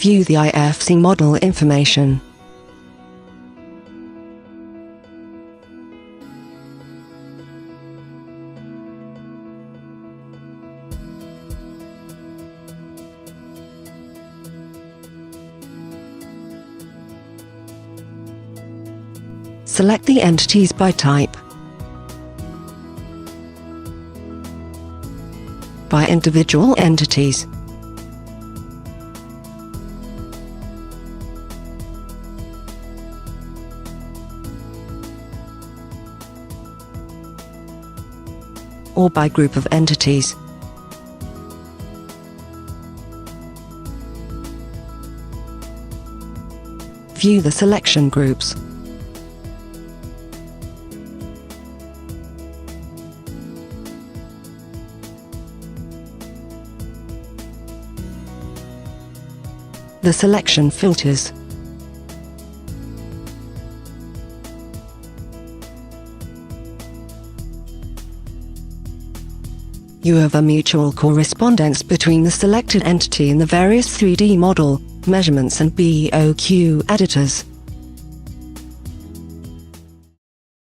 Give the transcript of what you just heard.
View the IFC model information. Select the entities by type. By individual entities. Or by group of entities. View the selection groups. The selection filters. You have a mutual correspondence between the selected entity and the various 3D model, measurements and BOQ editors.